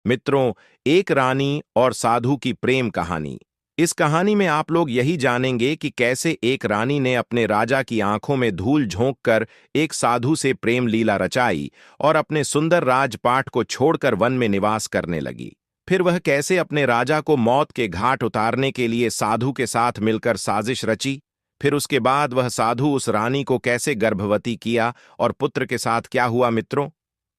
मित्रों, एक रानी और साधु की प्रेम कहानी। इस कहानी में आप लोग यही जानेंगे कि कैसे एक रानी ने अपने राजा की आंखों में धूल झोंककर एक साधु से प्रेम लीला रचाई और अपने सुंदर राजपाट को छोड़कर वन में निवास करने लगी। फिर वह कैसे अपने राजा को मौत के घाट उतारने के लिए साधु के साथ मिलकर साजिश रची। फिर उसके बाद वह साधु उस रानी को कैसे गर्भवती किया और पुत्र के साथ क्या हुआ। मित्रों,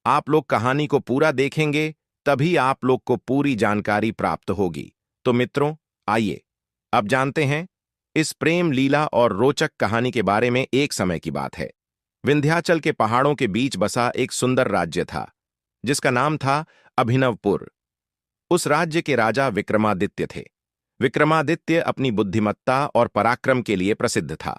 आप लोग कहानी को पूरा देखेंगे तभी आप लोग को पूरी जानकारी प्राप्त होगी। तो मित्रों, आइए अब जानते हैं इस प्रेम लीला और रोचक कहानी के बारे में। एक समय की बात है, विंध्याचल के पहाड़ों के बीच बसा एक सुंदर राज्य था जिसका नाम था अभिनवपुर। उस राज्य के राजा विक्रमादित्य थे। विक्रमादित्य अपनी बुद्धिमत्ता और पराक्रम के लिए प्रसिद्ध था।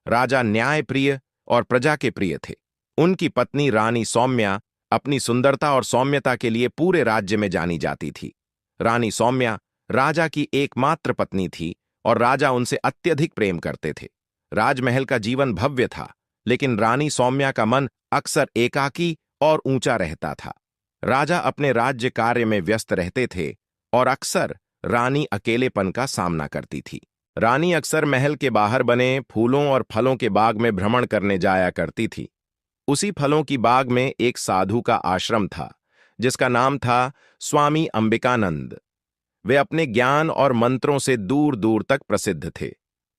राजा न्यायप्रिय और प्रजा के प्रिय थे। उनकी पत्नी रानी सौम्या अपनी सुंदरता और सौम्यता के लिए पूरे राज्य में जानी जाती थी। रानी सौम्या राजा की एकमात्र पत्नी थी और राजा उनसे अत्यधिक प्रेम करते थे। राजमहल का जीवन भव्य था, लेकिन रानी सौम्या का मन अक्सर एकाकी और ऊंचा रहता था। राजा अपने राज्य कार्य में व्यस्त रहते थे और अक्सर रानी अकेलेपन का सामना करती थी। रानी अक्सर महल के बाहर बने फूलों और फलों के बाग में भ्रमण करने जाया करती थी। उसी फलों की बाग में एक साधु का आश्रम था जिसका नाम था स्वामी अंबिकानंद। वे अपने ज्ञान और मंत्रों से दूर दूर तक प्रसिद्ध थे।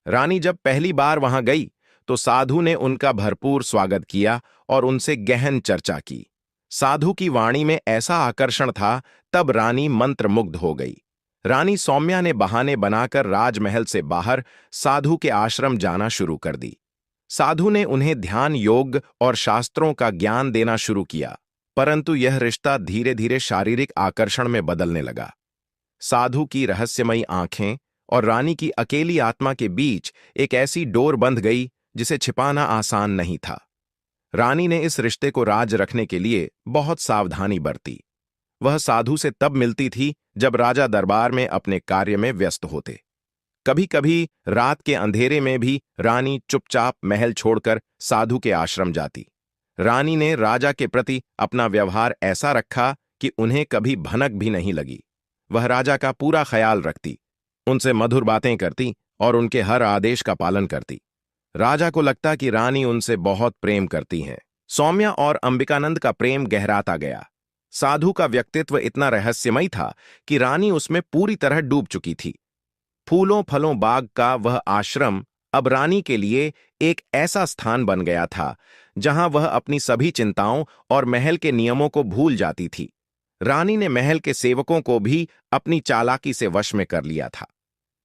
रानी जब पहली बार वहां गई तो साधु ने उनका भरपूर स्वागत किया और उनसे गहन चर्चा की। साधु की वाणी में ऐसा आकर्षण था, तब रानी मंत्रमुग्ध हो गई। रानी सौम्या ने बहाने बनाकर राजमहल से बाहर साधु के आश्रम जाना शुरू कर दी। साधु ने उन्हें ध्यान, योग और शास्त्रों का ज्ञान देना शुरू किया, परंतु यह रिश्ता धीरे धीरे शारीरिक आकर्षण में बदलने लगा। साधु की रहस्यमयी आंखें और रानी की अकेली आत्मा के बीच एक ऐसी डोर बंध गई जिसे छिपाना आसान नहीं था। रानी ने इस रिश्ते को राज रखने के लिए बहुत सावधानी बरती। वह साधु से तब मिलती थी जब राजा दरबार में अपने कार्य में व्यस्त होते। कभी कभी रात के अंधेरे में भी रानी चुपचाप महल छोड़कर साधु के आश्रम जाती। रानी ने राजा के प्रति अपना व्यवहार ऐसा रखा कि उन्हें कभी भनक भी नहीं लगी। वह राजा का पूरा ख्याल रखती, उनसे मधुर बातें करती और उनके हर आदेश का पालन करती। राजा को लगता कि रानी उनसे बहुत प्रेम करती हैं। सौम्या और अंबिकानंद का प्रेम गहराता गया। साधु का व्यक्तित्व इतना रहस्यमय था कि रानी उसमें पूरी तरह डूब चुकी थी। फूलों फलों बाग का वह आश्रम अब रानी के लिए एक ऐसा स्थान बन गया था जहां वह अपनी सभी चिंताओं और महल के नियमों को भूल जाती थी। रानी ने महल के सेवकों को भी अपनी चालाकी से वश में कर लिया था।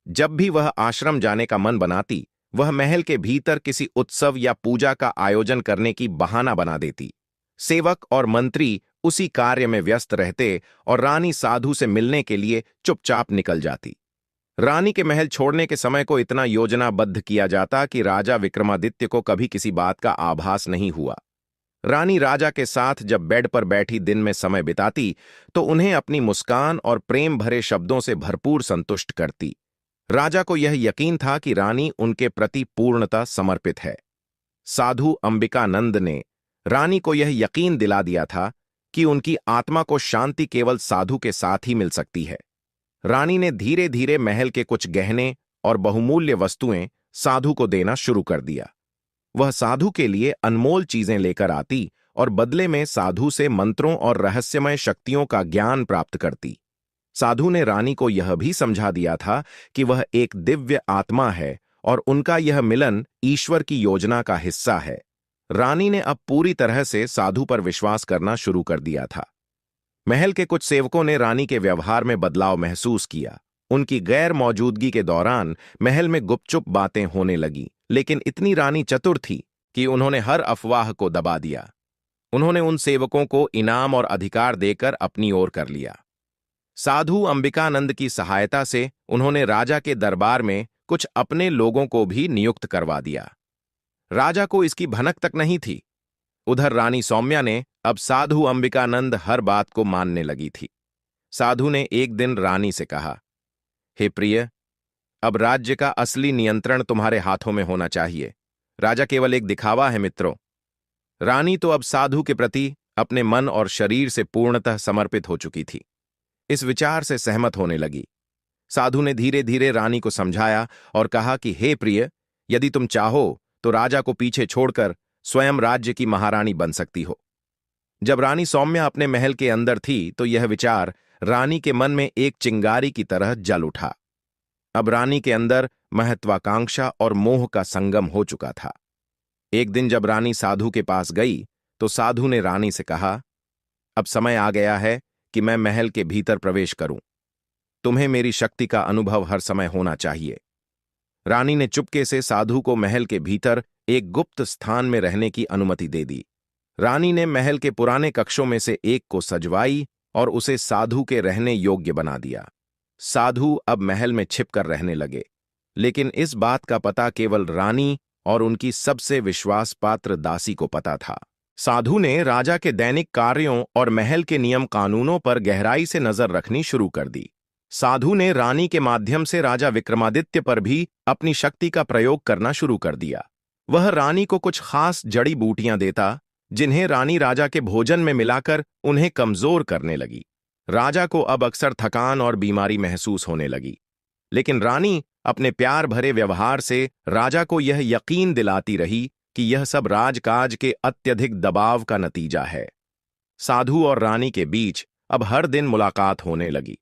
जब भी वह आश्रम जाने का मन बनाती, वह महल के भीतर किसी उत्सव या पूजा का आयोजन करने की बहाना बना देती। सेवक और मंत्री उसी कार्य में व्यस्त रहते और रानी साधु से मिलने के लिए चुपचाप निकल जाती। रानी के महल छोड़ने के समय को इतना योजनाबद्ध किया जाता कि राजा विक्रमादित्य को कभी किसी बात का आभास नहीं हुआ। रानी राजा के साथ जब बेड पर बैठी दिन में समय बिताती तो उन्हें अपनी मुस्कान और प्रेम भरे शब्दों से भरपूर संतुष्ट करती। राजा को यह यकीन था कि रानी उनके प्रति पूर्णतः समर्पित है। साधु अंबिकानंद ने रानी को यह यकीन दिला दिया था कि उनकी आत्मा को शांति केवल साधु के साथ ही मिल सकती है। रानी ने धीरे धीरे महल के कुछ गहने और बहुमूल्य वस्तुएं साधु को देना शुरू कर दिया। वह साधु के लिए अनमोल चीजें लेकर आती और बदले में साधु से मंत्रों और रहस्यमय शक्तियों का ज्ञान प्राप्त करती। साधु ने रानी को यह भी समझा दिया था कि वह एक दिव्य आत्मा है और उनका यह मिलन ईश्वर की योजना का हिस्सा है। रानी ने अब पूरी तरह से साधु पर विश्वास करना शुरू कर दिया था। महल के कुछ सेवकों ने रानी के व्यवहार में बदलाव महसूस किया। उनकी गैर मौजूदगी के दौरान महल में गुपचुप बातें होने लगी, लेकिन इतनी रानी चतुर थी कि उन्होंने हर अफवाह को दबा दिया। उन्होंने उन सेवकों को इनाम और अधिकार देकर अपनी ओर कर लिया। साधु अंबिकानंद की सहायता से उन्होंने राजा के दरबार में कुछ अपने लोगों को भी नियुक्त करवा दिया। राजा को इसकी भनक तक नहीं थी। उधर रानी सौम्या ने अब साधु अंबिकानंद हर बात को मानने लगी थी। साधु ने एक दिन रानी से कहा, हे प्रिय, अब राज्य का असली नियंत्रण तुम्हारे हाथों में होना चाहिए। राजा केवल एक दिखावा है मित्रों। रानी तो अब साधु के प्रति अपने मन और शरीर से पूर्णतः समर्पित हो चुकी थी। इस विचार से सहमत होने लगी। साधु ने धीरे धीरे रानी को समझाया और कहा कि हे प्रिय, यदि तुम चाहो तो राजा को पीछे छोड़कर स्वयं राज्य की महारानी बन सकती हो। जब रानी सौम्या अपने महल के अंदर थी तो यह विचार रानी के मन में एक चिंगारी की तरह जल उठा। अब रानी के अंदर महत्वाकांक्षा और मोह का संगम हो चुका था। एक दिन जब रानी साधु के पास गई तो साधु ने रानी से कहा, अब समय आ गया है कि मैं महल के भीतर प्रवेश करूं। तुम्हें मेरी शक्ति का अनुभव हर समय होना चाहिए। रानी ने चुपके से साधु को महल के भीतर एक गुप्त स्थान में रहने की अनुमति दे दी। रानी ने महल के पुराने कक्षों में से एक को सजवाई और उसे साधु के रहने योग्य बना दिया। साधु अब महल में छिपकर रहने लगे, लेकिन इस बात का पता केवल रानी और उनकी सबसे विश्वासपात्र दासी को पता था। साधु ने राजा के दैनिक कार्यों और महल के नियम कानूनों पर गहराई से नजर रखनी शुरू कर दी। साधु ने रानी के माध्यम से राजा विक्रमादित्य पर भी अपनी शक्ति का प्रयोग करना शुरू कर दिया। वह रानी को कुछ खास जड़ी बूटियां देता, जिन्हें रानी राजा के भोजन में मिलाकर उन्हें कमजोर करने लगी। राजा को अब अक्सर थकान और बीमारी महसूस होने लगी, लेकिन रानी अपने प्यार भरे व्यवहार से राजा को यह यकीन दिलाती रही कि यह सब राजकाज के अत्यधिक दबाव का नतीजा है। साधु और रानी के बीच अब हर दिन मुलाकात होने लगी।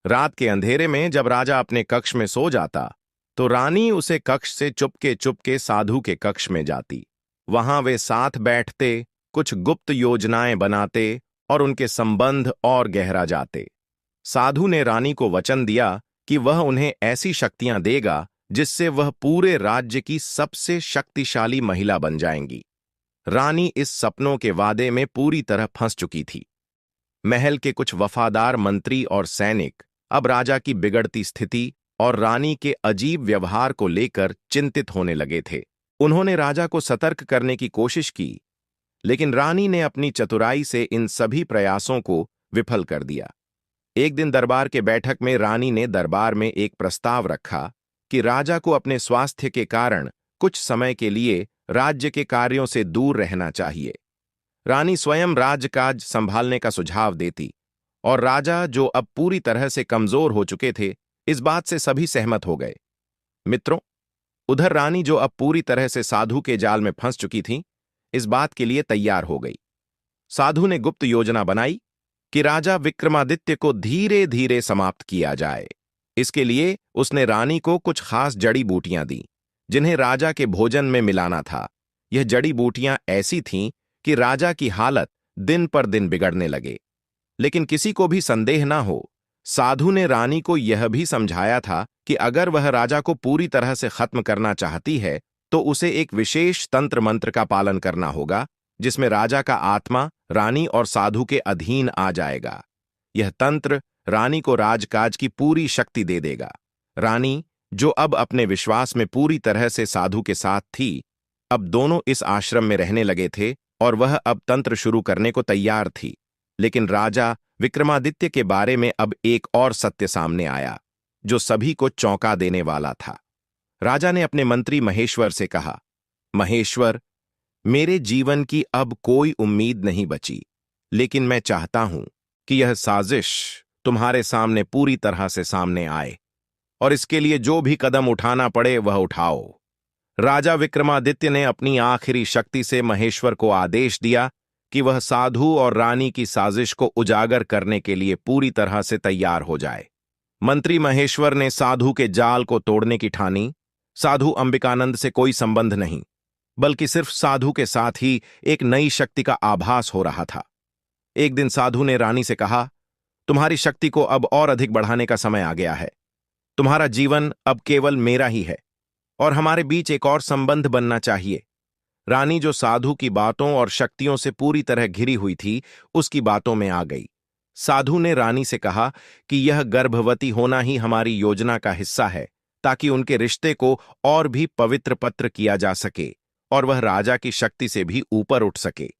रात के अंधेरे में जब राजा अपने कक्ष में सो जाता तो रानी उसे कक्ष से चुपके चुपके साधु के कक्ष में जाती। वहां वे साथ बैठते, कुछ गुप्त योजनाएं बनाते और उनके संबंध और गहरा जाते। साधु ने रानी को वचन दिया कि वह उन्हें ऐसी शक्तियां देगा जिससे वह पूरे राज्य की सबसे शक्तिशाली महिला बन जाएंगी। रानी इस सपनों के वादे में पूरी तरह फंस चुकी थी। महल के कुछ वफादार मंत्री और सैनिक अब राजा की बिगड़ती स्थिति और रानी के अजीब व्यवहार को लेकर चिंतित होने लगे थे। उन्होंने राजा को सतर्क करने की कोशिश की, लेकिन रानी ने अपनी चतुराई से इन सभी प्रयासों को विफल कर दिया। एक दिन दरबार के बैठक में रानी ने दरबार में एक प्रस्ताव रखा कि राजा को अपने स्वास्थ्य के कारण कुछ समय के लिए राज्य के कार्यों से दूर रहना चाहिए। रानी स्वयं राजकाज संभालने का सुझाव देती और राजा, जो अब पूरी तरह से कमजोर हो चुके थे, इस बात से सभी सहमत हो गए। मित्रों, उधर रानी, जो अब पूरी तरह से साधु के जाल में फंस चुकी थी, इस बात के लिए तैयार हो गई। साधु ने गुप्त योजना बनाई कि राजा विक्रमादित्य को धीरे धीरे समाप्त किया जाए। इसके लिए उसने रानी को कुछ खास जड़ी बूटियां दी, जिन्हें राजा के भोजन में मिलाना था। यह जड़ी बूटियां ऐसी थीं कि राजा की हालत दिन पर दिन बिगड़ने लगे। लेकिन किसी को भी संदेह ना हो, साधु ने रानी को यह भी समझाया था कि अगर वह राजा को पूरी तरह से खत्म करना चाहती है तो उसे एक विशेष तंत्र मंत्र का पालन करना होगा, जिसमें राजा का आत्मा रानी और साधु के अधीन आ जाएगा। यह तंत्र रानी को राजकाज की पूरी शक्ति दे देगा। रानी, जो अब अपने विश्वास में पूरी तरह से साधु के साथ थी, अब दोनों इस आश्रम में रहने लगे थे और वह अब तंत्र शुरू करने को तैयार थी। लेकिन राजा विक्रमादित्य के बारे में अब एक और सत्य सामने आया, जो सभी को चौंका देने वाला था। राजा ने अपने मंत्री महेश्वर से कहा, महेश्वर, मेरे जीवन की अब कोई उम्मीद नहीं बची, लेकिन मैं चाहता हूं कि यह साजिश तुम्हारे सामने पूरी तरह से सामने आए और इसके लिए जो भी कदम उठाना पड़े वह उठाओ। राजा विक्रमादित्य ने अपनी आखिरी शक्ति से महेश्वर को आदेश दिया कि वह साधु और रानी की साजिश को उजागर करने के लिए पूरी तरह से तैयार हो जाए। मंत्री महेश्वर ने साधु के जाल को तोड़ने की ठानी। साधु अंबिकानंद से कोई संबंध नहीं, बल्कि सिर्फ साधु के साथ ही एक नई शक्ति का आभास हो रहा था। एक दिन साधु ने रानी से कहा, तुम्हारी शक्ति को अब और अधिक बढ़ाने का समय आ गया है। तुम्हारा जीवन अब केवल मेरा ही है और हमारे बीच एक और संबंध बनना चाहिए। रानी, जो साधु की बातों और शक्तियों से पूरी तरह घिरी हुई थी, उसकी बातों में आ गई। साधु ने रानी से कहा कि यह गर्भवती होना ही हमारी योजना का हिस्सा है, ताकि उनके रिश्ते को और भी पवित्र पत्र किया जा सके और वह राजा की शक्ति से भी ऊपर उठ सके।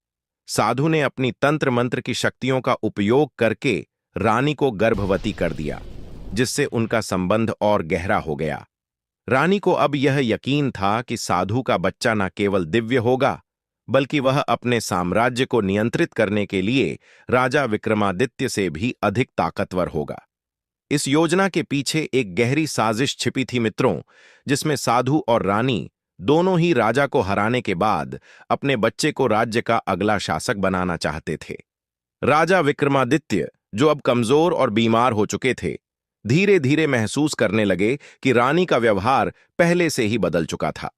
साधु ने अपनी तंत्र मंत्र की शक्तियों का उपयोग करके रानी को गर्भवती कर दिया, जिससे उनका संबंध और गहरा हो गया। रानी को अब यह यकीन था कि साधु का बच्चा न केवल दिव्य होगा, बल्कि वह अपने साम्राज्य को नियंत्रित करने के लिए राजा विक्रमादित्य से भी अधिक ताकतवर होगा। इस योजना के पीछे एक गहरी साजिश छिपी थी मित्रों, जिसमें साधु और रानी दोनों ही राजा को हराने के बाद अपने बच्चे को राज्य का अगला शासक बनाना चाहते थे। राजा विक्रमादित्य, जो अब कमजोर और बीमार हो चुके थे, धीरे धीरे महसूस करने लगे कि रानी का व्यवहार पहले से ही बदल चुका था।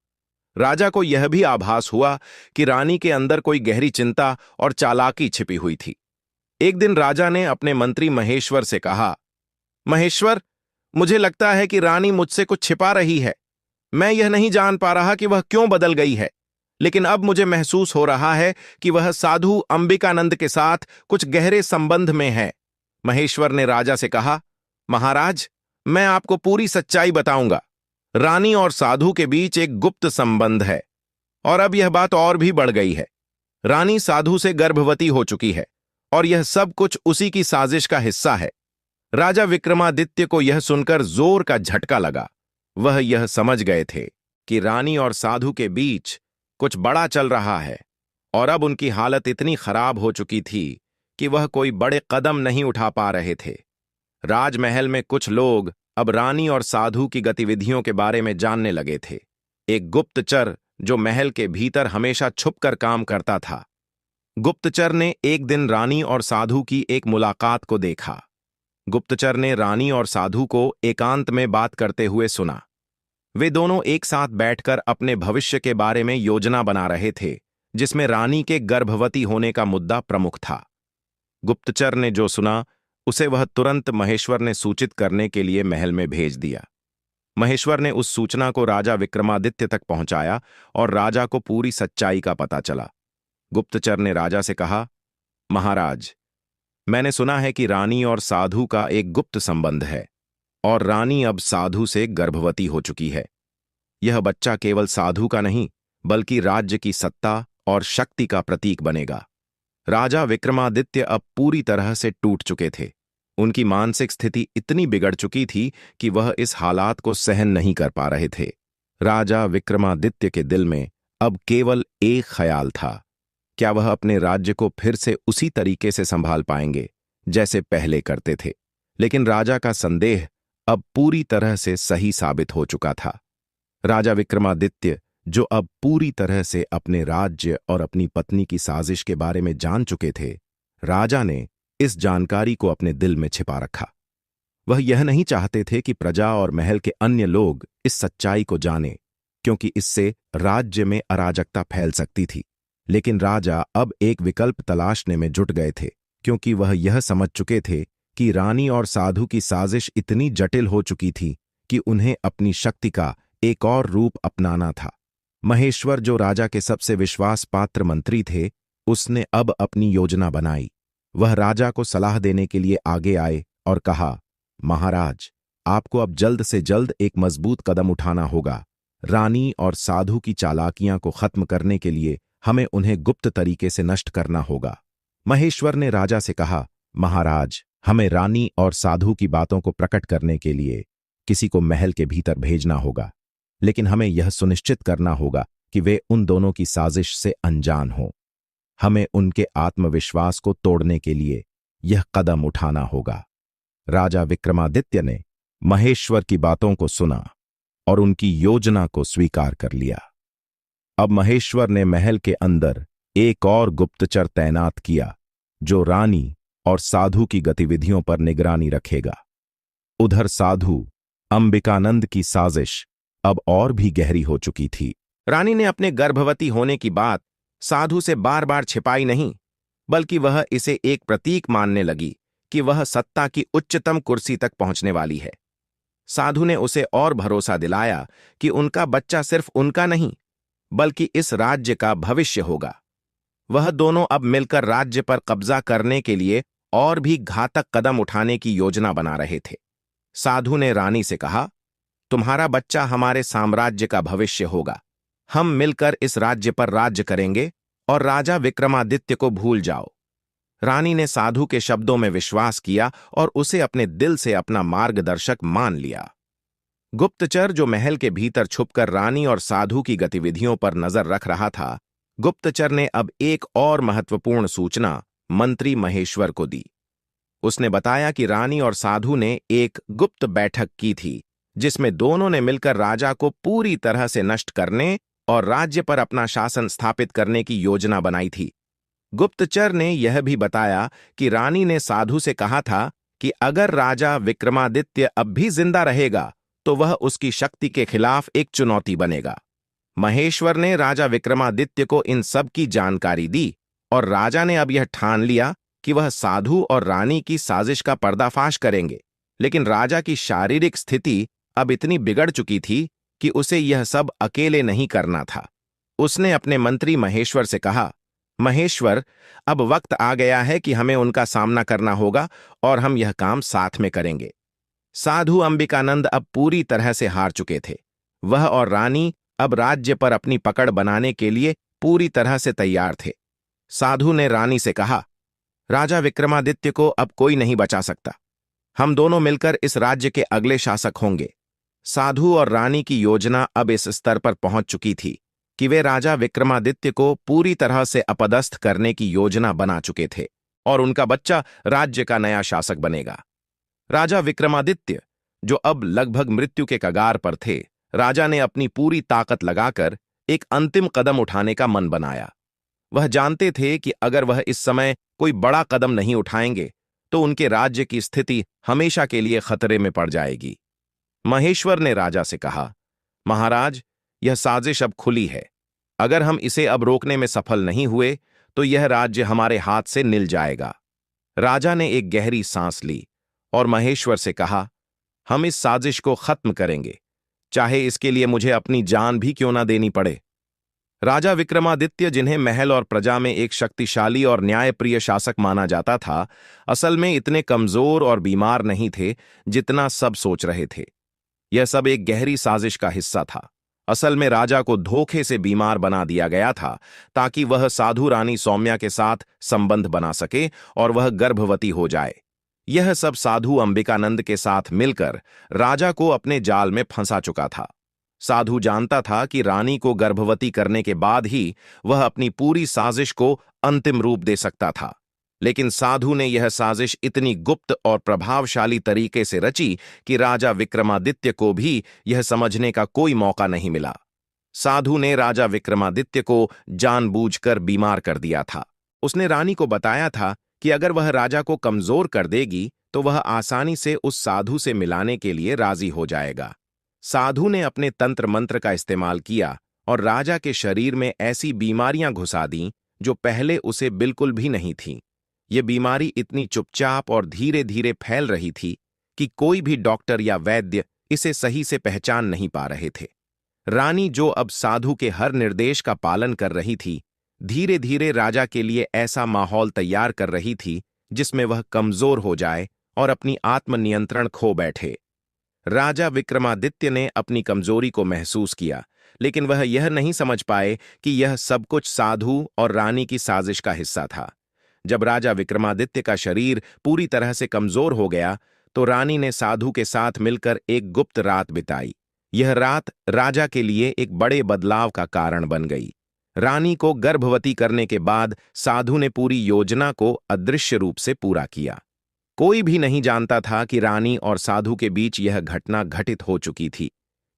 राजा को यह भी आभास हुआ कि रानी के अंदर कोई गहरी चिंता और चालाकी छिपी हुई थी। एक दिन राजा ने अपने मंत्री महेश्वर से कहा, महेश्वर, मुझे लगता है कि रानी मुझसे कुछ छिपा रही है। मैं यह नहीं जान पा रहा कि वह क्यों बदल गई है, लेकिन अब मुझे महसूस हो रहा है कि वह साधु अंबिकानंद के साथ कुछ गहरे संबंध में है। महेश्वर ने राजा से कहा, महाराज, मैं आपको पूरी सच्चाई बताऊंगा। रानी और साधु के बीच एक गुप्त संबंध है, और अब यह बात और भी बढ़ गई है। रानी साधु से गर्भवती हो चुकी है, और यह सब कुछ उसी की साजिश का हिस्सा है। राजा विक्रमादित्य को यह सुनकर जोर का झटका लगा। वह यह समझ गए थे कि रानी और साधु के बीच कुछ बड़ा चल रहा है, और अब उनकी हालत इतनी खराब हो चुकी थी कि वह कोई बड़े कदम नहीं उठा पा रहे थे। राजमहल में कुछ लोग अब रानी और साधु की गतिविधियों के बारे में जानने लगे थे। एक गुप्तचर, जो महल के भीतर हमेशा छुपकर काम करता था, गुप्तचर ने एक दिन रानी और साधु की एक मुलाकात को देखा। गुप्तचर ने रानी और साधु को एकांत में बात करते हुए सुना। वे दोनों एक साथ बैठकर अपने भविष्य के बारे में योजना बना रहे थे, जिसमें रानी के गर्भवती होने का मुद्दा प्रमुख था। गुप्तचर ने जो सुना, उसे वह तुरंत महेश्वर ने सूचित करने के लिए महल में भेज दिया। महेश्वर ने उस सूचना को राजा विक्रमादित्य तक पहुंचाया, और राजा को पूरी सच्चाई का पता चला। गुप्तचर ने राजा से कहा, महाराज, मैंने सुना है कि रानी और साधु का एक गुप्त संबंध है, और रानी अब साधु से गर्भवती हो चुकी है। यह बच्चा केवल साधु का नहीं, बल्कि राज्य की सत्ता और शक्ति का प्रतीक बनेगा। राजा विक्रमादित्य अब पूरी तरह से टूट चुके थे। उनकी मानसिक स्थिति इतनी बिगड़ चुकी थी कि वह इस हालात को सहन नहीं कर पा रहे थे। राजा विक्रमादित्य के दिल में अब केवल एक ख्याल था, क्या वह अपने राज्य को फिर से उसी तरीके से संभाल पाएंगे जैसे पहले करते थे। लेकिन राजा का संदेह अब पूरी तरह से सही साबित हो चुका था। राजा विक्रमादित्य, जो अब पूरी तरह से अपने राज्य और अपनी पत्नी की साजिश के बारे में जान चुके थे, राजा ने इस जानकारी को अपने दिल में छिपा रखा। वह यह नहीं चाहते थे कि प्रजा और महल के अन्य लोग इस सच्चाई को जानें, क्योंकि इससे राज्य में अराजकता फैल सकती थी। लेकिन राजा अब एक विकल्प तलाशने में जुट गए थे, क्योंकि वह यह समझ चुके थे कि रानी और साधु की साजिश इतनी जटिल हो चुकी थी कि उन्हें अपनी शक्ति का एक और रूप अपनाना था। महेश्वर, जो राजा के सबसे विश्वास पात्र मंत्री थे, उसने अब अपनी योजना बनाई। वह राजा को सलाह देने के लिए आगे आए और कहा, महाराज, आपको अब जल्द से जल्द एक मजबूत कदम उठाना होगा। रानी और साधु की चालाकियां को खत्म करने के लिए हमें उन्हें गुप्त तरीके से नष्ट करना होगा। महेश्वर ने राजा से कहा, महाराज, हमें रानी और साधु की बातों को प्रकट करने के लिए किसी को महल के भीतर भेजना होगा, लेकिन हमें यह सुनिश्चित करना होगा कि वे उन दोनों की साजिश से अनजान हों। हमें उनके आत्मविश्वास को तोड़ने के लिए यह कदम उठाना होगा। राजा विक्रमादित्य ने महेश्वर की बातों को सुना और उनकी योजना को स्वीकार कर लिया। अब महेश्वर ने महल के अंदर एक और गुप्तचर तैनात किया, जो रानी और साधु की गतिविधियों पर निगरानी रखेगा। उधर साधु अंबिकानंद की साजिश अब और भी गहरी हो चुकी थी। रानी ने अपने गर्भवती होने की बात साधु से बार बार छिपाई नहीं, बल्कि वह इसे एक प्रतीक मानने लगी कि वह सत्ता की उच्चतम कुर्सी तक पहुंचने वाली है। साधु ने उसे और भरोसा दिलाया कि उनका बच्चा सिर्फ उनका नहीं, बल्कि इस राज्य का भविष्य होगा। वह दोनों अब मिलकर राज्य पर कब्जा करने के लिए और भी घातक कदम उठाने की योजना बना रहे थे। साधु ने रानी से कहा, तुम्हारा बच्चा हमारे साम्राज्य का भविष्य होगा। हम मिलकर इस राज्य पर राज्य करेंगे और राजा विक्रमादित्य को भूल जाओ। रानी ने साधु के शब्दों में विश्वास किया और उसे अपने दिल से अपना मार्गदर्शक मान लिया। गुप्तचर, जो महल के भीतर छुपकर रानी और साधु की गतिविधियों पर नजर रख रहा था, गुप्तचर ने अब एक और महत्वपूर्ण सूचना मंत्री महेश्वर को दी। उसने बताया कि रानी और साधु ने एक गुप्त बैठक की थी, जिसमें दोनों ने मिलकर राजा को पूरी तरह से नष्ट करने और राज्य पर अपना शासन स्थापित करने की योजना बनाई थी। गुप्तचर ने यह भी बताया कि रानी ने साधु से कहा था कि अगर राजा विक्रमादित्य अब भी जिंदा रहेगा तो वह उसकी शक्ति के खिलाफ एक चुनौती बनेगा। महेश्वर ने राजा विक्रमादित्य को इन सब की जानकारी दी और राजा ने अब यह ठान लिया कि वह साधु और रानी की साजिश का पर्दाफाश करेंगे। लेकिन राजा की शारीरिक स्थिति अब इतनी बिगड़ चुकी थी कि उसे यह सब अकेले नहीं करना था। उसने अपने मंत्री महेश्वर से कहा, महेश्वर, अब वक्त आ गया है कि हमें उनका सामना करना होगा और हम यह काम साथ में करेंगे। साधु अंबिकानंद अब पूरी तरह से हार चुके थे। वह और रानी अब राज्य पर अपनी पकड़ बनाने के लिए पूरी तरह से तैयार थे। साधु ने रानी से कहा, राजा विक्रमादित्य को अब कोई नहीं बचा सकता। हम दोनों मिलकर इस राज्य के अगले शासक होंगे। साधु और रानी की योजना अब इस स्तर पर पहुंच चुकी थी कि वे राजा विक्रमादित्य को पूरी तरह से अपदस्थ करने की योजना बना चुके थे और उनका बच्चा राज्य का नया शासक बनेगा। राजा विक्रमादित्य, जो अब लगभग मृत्यु के कगार पर थे, राजा ने अपनी पूरी ताकत लगाकर एक अंतिम कदम उठाने का मन बनाया। वह जानते थे कि अगर वह इस समय कोई बड़ा कदम नहीं उठाएंगे तो उनके राज्य की स्थिति हमेशा के लिए खतरे में पड़ जाएगी। महेश्वर ने राजा से कहा, महाराज, यह साजिश अब खुली है। अगर हम इसे अब रोकने में सफल नहीं हुए तो यह राज्य हमारे हाथ से निल जाएगा। राजा ने एक गहरी सांस ली और महेश्वर से कहा, हम इस साजिश को खत्म करेंगे, चाहे इसके लिए मुझे अपनी जान भी क्यों ना देनी पड़े। राजा विक्रमादित्य, जिन्हें महल और प्रजा में एक शक्तिशाली और न्यायप्रिय शासक माना जाता था, असल में इतने कमजोर और बीमार नहीं थे जितना सब सोच रहे थे। यह सब एक गहरी साजिश का हिस्सा था। असल में राजा को धोखे से बीमार बना दिया गया था ताकि वह साधु रानी सौम्या के साथ संबंध बना सके और वह गर्भवती हो जाए। यह सब साधु अंबिकानंद के साथ मिलकर राजा को अपने जाल में फंसा चुका था। साधु जानता था कि रानी को गर्भवती करने के बाद ही वह अपनी पूरी साजिश को अंतिम रूप दे सकता था, लेकिन साधु ने यह साजिश इतनी गुप्त और प्रभावशाली तरीके से रची कि राजा विक्रमादित्य को भी यह समझने का कोई मौका नहीं मिला। साधु ने राजा विक्रमादित्य को जानबूझकर बीमार कर दिया था। उसने रानी को बताया था कि अगर वह राजा को कमजोर कर देगी तो वह आसानी से उस साधु से मिलाने के लिए राजी हो जाएगा। साधु ने अपने तंत्र मंत्र का इस्तेमाल किया और राजा के शरीर में ऐसी बीमारियां घुसा दीं जो पहले उसे बिल्कुल भी नहीं थीं। ये बीमारी इतनी चुपचाप और धीरे धीरे फैल रही थी कि कोई भी डॉक्टर या वैद्य इसे सही से पहचान नहीं पा रहे थे। रानी, जो अब साधु के हर निर्देश का पालन कर रही थी, धीरे धीरे राजा के लिए ऐसा माहौल तैयार कर रही थी जिसमें वह कमजोर हो जाए और अपनी आत्मनियंत्रण खो बैठे। राजा विक्रमादित्य ने अपनी कमजोरी को महसूस किया, लेकिन वह यह नहीं समझ पाए कि यह सब कुछ साधु और रानी की साजिश का हिस्सा था। जब राजा विक्रमादित्य का शरीर पूरी तरह से कमजोर हो गया तो रानी ने साधु के साथ मिलकर एक गुप्त रात बिताई। यह रात राजा के लिए एक बड़े बदलाव का कारण बन गई। रानी को गर्भवती करने के बाद साधु ने पूरी योजना को अदृश्य रूप से पूरा किया। कोई भी नहीं जानता था कि रानी और साधु के बीच यह घटना घटित हो चुकी थी,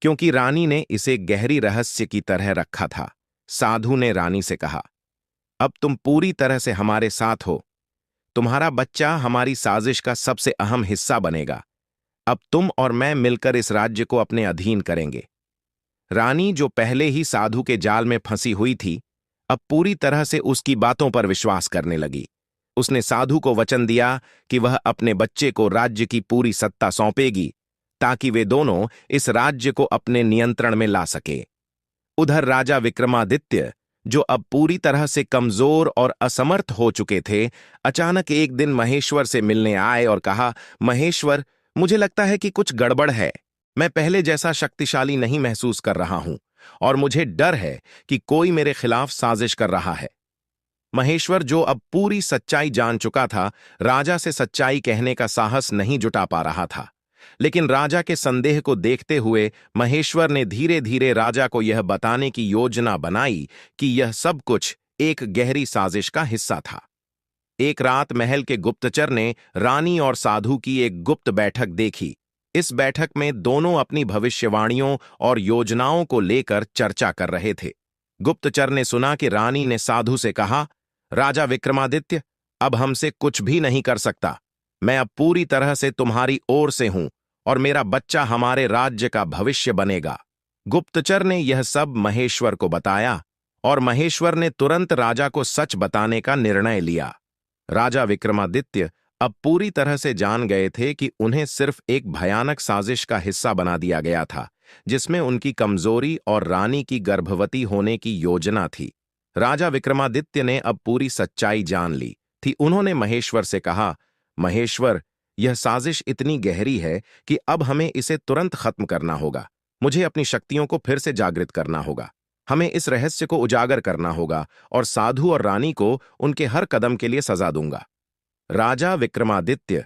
क्योंकि रानी ने इसे गहरी रहस्य की तरह रखा था। साधु ने रानी से कहा, अब तुम पूरी तरह से हमारे साथ हो। तुम्हारा बच्चा हमारी साजिश का सबसे अहम हिस्सा बनेगा। अब तुम और मैं मिलकर इस राज्य को अपने अधीन करेंगे। रानी, जो पहले ही साधु के जाल में फंसी हुई थी, अब पूरी तरह से उसकी बातों पर विश्वास करने लगी। उसने साधु को वचन दिया कि वह अपने बच्चे को राज्य की पूरी सत्ता सौंपेगी ताकि वे दोनों इस राज्य को अपने नियंत्रण में ला सके। उधर राजा विक्रमादित्य, जो अब पूरी तरह से कमजोर और असमर्थ हो चुके थे, अचानक एक दिन महेश्वर से मिलने आए और कहा, महेश्वर, मुझे लगता है कि कुछ गड़बड़ है। मैं पहले जैसा शक्तिशाली नहीं महसूस कर रहा हूं और मुझे डर है कि कोई मेरे खिलाफ साजिश कर रहा है। महेश्वर, जो अब पूरी सच्चाई जान चुका था, राजा से सच्चाई कहने का साहस नहीं जुटा पा रहा था। लेकिन राजा के संदेह को देखते हुए महेश्वर ने धीरे धीरे राजा को यह बताने की योजना बनाई कि यह सब कुछ एक गहरी साजिश का हिस्सा था। एक रात महल के गुप्तचर ने रानी और साधु की एक गुप्त बैठक देखी। इस बैठक में दोनों अपनी भविष्यवाणियों और योजनाओं को लेकर चर्चा कर रहे थे। गुप्तचर ने सुना कि रानी ने साधु से कहा, राजा विक्रमादित्य अब हमसे कुछ भी नहीं कर सकता। मैं अब पूरी तरह से तुम्हारी ओर से हूं और मेरा बच्चा हमारे राज्य का भविष्य बनेगा। गुप्तचर ने यह सब महेश्वर को बताया और महेश्वर ने तुरंत राजा को सच बताने का निर्णय लिया। राजा विक्रमादित्य अब पूरी तरह से जान गए थे कि उन्हें सिर्फ एक भयानक साजिश का हिस्सा बना दिया गया था, जिसमें उनकी कमजोरी और रानी की गर्भवती होने की योजना थी। राजा विक्रमादित्य ने अब पूरी सच्चाई जान ली थी। उन्होंने महेश्वर से कहा, महेश्वर, यह साजिश इतनी गहरी है कि अब हमें इसे तुरंत खत्म करना होगा। मुझे अपनी शक्तियों को फिर से जागृत करना होगा। हमें इस रहस्य को उजागर करना होगा और साधु और रानी को उनके हर कदम के लिए सजा दूंगा। राजा विक्रमादित्य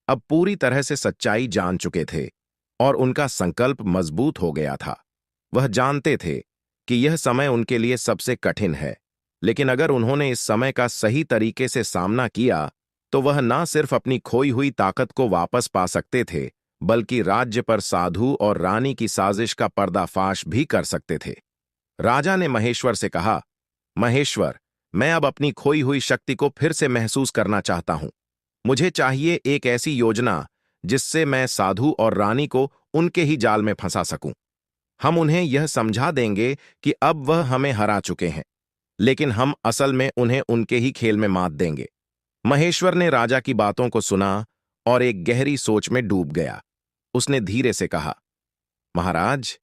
अब पूरी तरह से सच्चाई जान चुके थे और उनका संकल्प मजबूत हो गया था। वह जानते थे कि यह समय उनके लिए सबसे कठिन है, लेकिन अगर उन्होंने इस समय का सही तरीके से सामना किया तो वह न सिर्फ अपनी खोई हुई ताकत को वापस पा सकते थे, बल्कि राज्य पर साधु और रानी की साजिश का पर्दाफाश भी कर सकते थे। राजा ने महेश्वर से कहा, महेश्वर, मैं अब अपनी खोई हुई शक्ति को फिर से महसूस करना चाहता हूं। मुझे चाहिए एक ऐसी योजना जिससे मैं साधु और रानी को उनके ही जाल में फंसा सकूं। हम उन्हें यह समझा देंगे कि अब वह हमें हरा चुके हैं, लेकिन हम असल में उन्हें उनके ही खेल में मात देंगे। महेश्वर ने राजा की बातों को सुना और एक गहरी सोच में डूब गया। उसने धीरे से कहा, महाराज,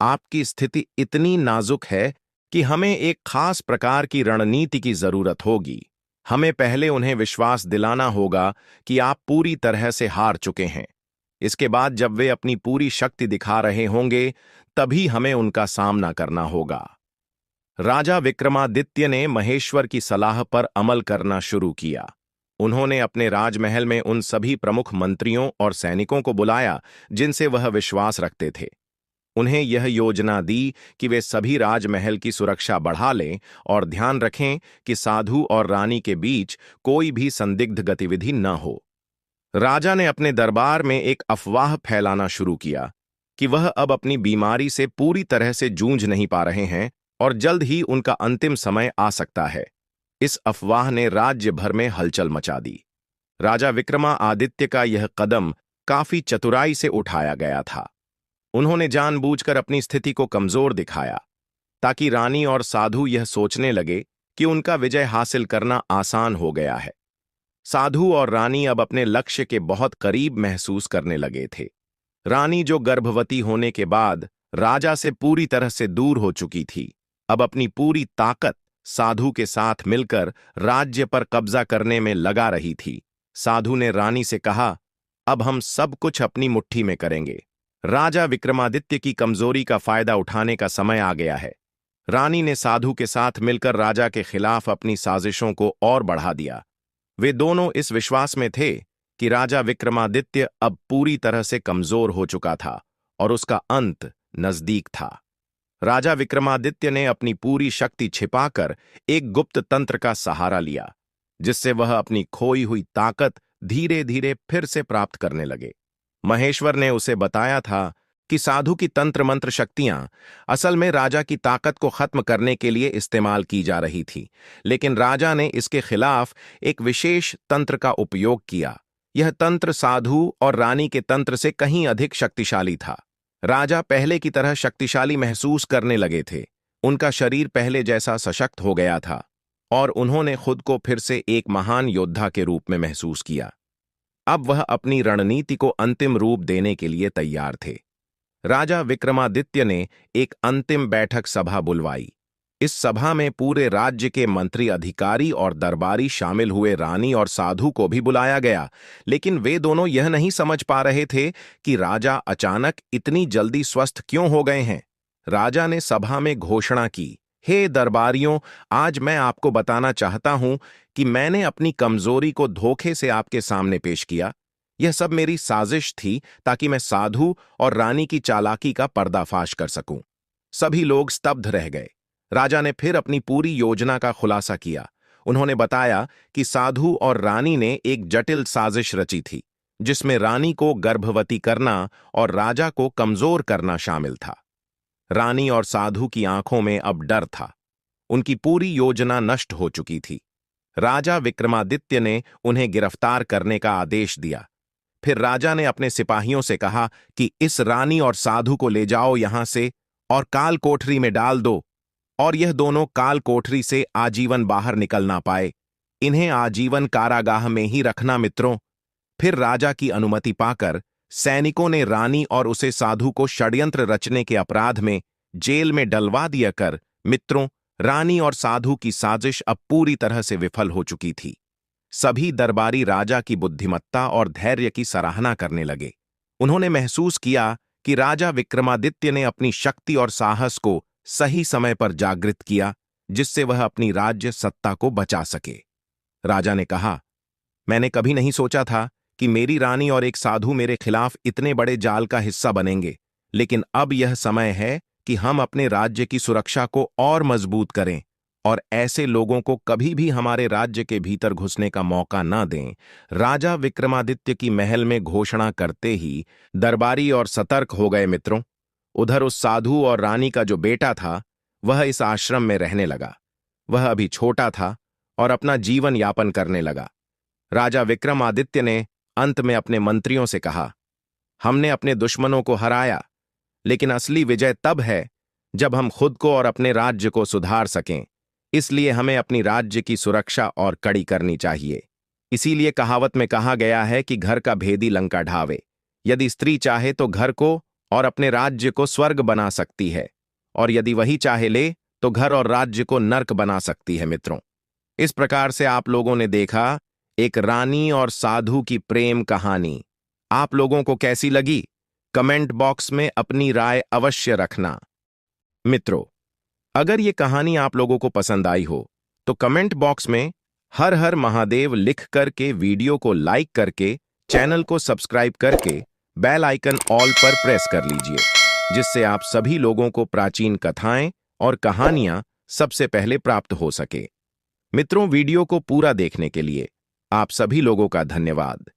आपकी स्थिति इतनी नाजुक है कि हमें एक खास प्रकार की रणनीति की जरूरत होगी। हमें पहले उन्हें विश्वास दिलाना होगा कि आप पूरी तरह से हार चुके हैं। इसके बाद जब वे अपनी पूरी शक्ति दिखा रहे होंगे, तभी हमें उनका सामना करना होगा। राजा विक्रमादित्य ने महेश्वर की सलाह पर अमल करना शुरू किया। उन्होंने अपने राजमहल में उन सभी प्रमुख मंत्रियों और सैनिकों को बुलाया जिनसे वह विश्वास रखते थे। उन्हें यह योजना दी कि वे सभी राजमहल की सुरक्षा बढ़ा लें और ध्यान रखें कि साधु और रानी के बीच कोई भी संदिग्ध गतिविधि न हो। राजा ने अपने दरबार में एक अफवाह फैलाना शुरू किया कि वह अब अपनी बीमारी से पूरी तरह से जूझ नहीं पा रहे हैं और जल्द ही उनका अंतिम समय आ सकता है। इस अफवाह ने राज्य भर में हलचल मचा दी। राजा विक्रमादित्य का यह कदम काफी चतुराई से उठाया गया था। उन्होंने जानबूझकर अपनी स्थिति को कमजोर दिखाया ताकि रानी और साधु यह सोचने लगे कि उनका विजय हासिल करना आसान हो गया है। साधु और रानी अब अपने लक्ष्य के बहुत करीब महसूस करने लगे थे। रानी, जो गर्भवती होने के बाद राजा से पूरी तरह से दूर हो चुकी थी, अब अपनी पूरी ताकत साधु के साथ मिलकर राज्य पर कब्जा करने में लगा रही थी। साधु ने रानी से कहा, अब हम सब कुछ अपनी मुट्ठी में करेंगे। राजा विक्रमादित्य की कमजोरी का फायदा उठाने का समय आ गया है। रानी ने साधु के साथ मिलकर राजा के खिलाफ अपनी साजिशों को और बढ़ा दिया। वे दोनों इस विश्वास में थे कि राजा विक्रमादित्य अब पूरी तरह से कमजोर हो चुका था और उसका अंत नजदीक था। राजा विक्रमादित्य ने अपनी पूरी शक्ति छिपाकर एक गुप्त तंत्र का सहारा लिया, जिससे वह अपनी खोई हुई ताकत धीरे धीरे फिर से प्राप्त करने लगे। महेश्वर ने उसे बताया था कि साधु की तंत्र मंत्र शक्तियां असल में राजा की ताकत को खत्म करने के लिए इस्तेमाल की जा रही थी, लेकिन राजा ने इसके खिलाफ एक विशेष तंत्र का उपयोग किया। यह तंत्र साधु और रानी के तंत्र से कहीं अधिक शक्तिशाली था। राजा पहले की तरह शक्तिशाली महसूस करने लगे थे। उनका शरीर पहले जैसा सशक्त हो गया था और उन्होंने खुद को फिर से एक महान योद्धा के रूप में महसूस किया। अब वह अपनी रणनीति को अंतिम रूप देने के लिए तैयार थे। राजा विक्रमादित्य ने एक अंतिम बैठक सभा बुलवाई। इस सभा में पूरे राज्य के मंत्री, अधिकारी और दरबारी शामिल हुए। रानी और साधु को भी बुलाया गया, लेकिन वे दोनों यह नहीं समझ पा रहे थे कि राजा अचानक इतनी जल्दी स्वस्थ क्यों हो गए हैं। राजा ने सभा में घोषणा की, हे दरबारियों, आज मैं आपको बताना चाहता हूं कि मैंने अपनी कमजोरी को धोखे से आपके सामने पेश किया। यह सब मेरी साजिश थी ताकि मैं साधु और रानी की चालाकी का पर्दाफाश कर सकूं। सभी लोग स्तब्ध रह गए। राजा ने फिर अपनी पूरी योजना का खुलासा किया। उन्होंने बताया कि साधु और रानी ने एक जटिल साजिश रची थी, जिसमें रानी को गर्भवती करना और राजा को कमजोर करना शामिल था। रानी और साधु की आंखों में अब डर था। उनकी पूरी योजना नष्ट हो चुकी थी। राजा विक्रमादित्य ने उन्हें गिरफ्तार करने का आदेश दिया। फिर राजा ने अपने सिपाहियों से कहा कि इस रानी और साधु को ले जाओ यहां से और काल कोठरी में डाल दो, और यह दोनों काल कोठरी से आजीवन बाहर निकल ना पाए। इन्हें आजीवन कारागाह में ही रखना मित्रों। फिर राजा की अनुमति पाकर सैनिकों ने रानी और उसे साधु को षड्यंत्र रचने के अपराध में जेल में डलवा दिया कर मित्रों, रानी और साधु की साजिश अब पूरी तरह से विफल हो चुकी थी। सभी दरबारी राजा की बुद्धिमत्ता और धैर्य की सराहना करने लगे। उन्होंने महसूस किया कि राजा विक्रमादित्य ने अपनी शक्ति और साहस को सही समय पर जागृत किया, जिससे वह अपनी राज्य सत्ता को बचा सके। राजा ने कहा, मैंने कभी नहीं सोचा था कि मेरी रानी और एक साधु मेरे खिलाफ इतने बड़े जाल का हिस्सा बनेंगे, लेकिन अब यह समय है कि हम अपने राज्य की सुरक्षा को और मजबूत करें और ऐसे लोगों को कभी भी हमारे राज्य के भीतर घुसने का मौका न दें। राजा विक्रमादित्य की महल में घोषणा करते ही दरबारी और सतर्क हो गए मित्रों। उधर उस साधु और रानी का जो बेटा था, वह इस आश्रम में रहने लगा। वह अभी छोटा था और अपना जीवन यापन करने लगा। राजा विक्रमादित्य ने अंत में अपने मंत्रियों से कहा, हमने अपने दुश्मनों को हराया, लेकिन असली विजय तब है जब हम खुद को और अपने राज्य को सुधार सकें। इसलिए हमें अपनी राज्य की सुरक्षा और कड़ी करनी चाहिए। इसीलिए कहावत में कहा गया है कि घर का भेदी लंका ढावे। यदि स्त्री चाहे तो घर को और अपने राज्य को स्वर्ग बना सकती है, और यदि वही चाहे ले तो घर और राज्य को नर्क बना सकती है मित्रों। इस प्रकार से आप लोगों ने देखा एक रानी और साधु की प्रेम कहानी। आप लोगों को कैसी लगी? कमेंट बॉक्स में अपनी राय अवश्य रखना। मित्रों, अगर ये कहानी आप लोगों को पसंद आई हो तो कमेंट बॉक्स में हर हर महादेव लिख करके वीडियो को लाइक करके चैनल को सब्सक्राइब करके बेल आइकन ऑल पर प्रेस कर लीजिए, जिससे आप सभी लोगों को प्राचीन कथाएं और कहानियां सबसे पहले प्राप्त हो सके। मित्रों, वीडियो को पूरा देखने के लिए आप सभी लोगों का धन्यवाद।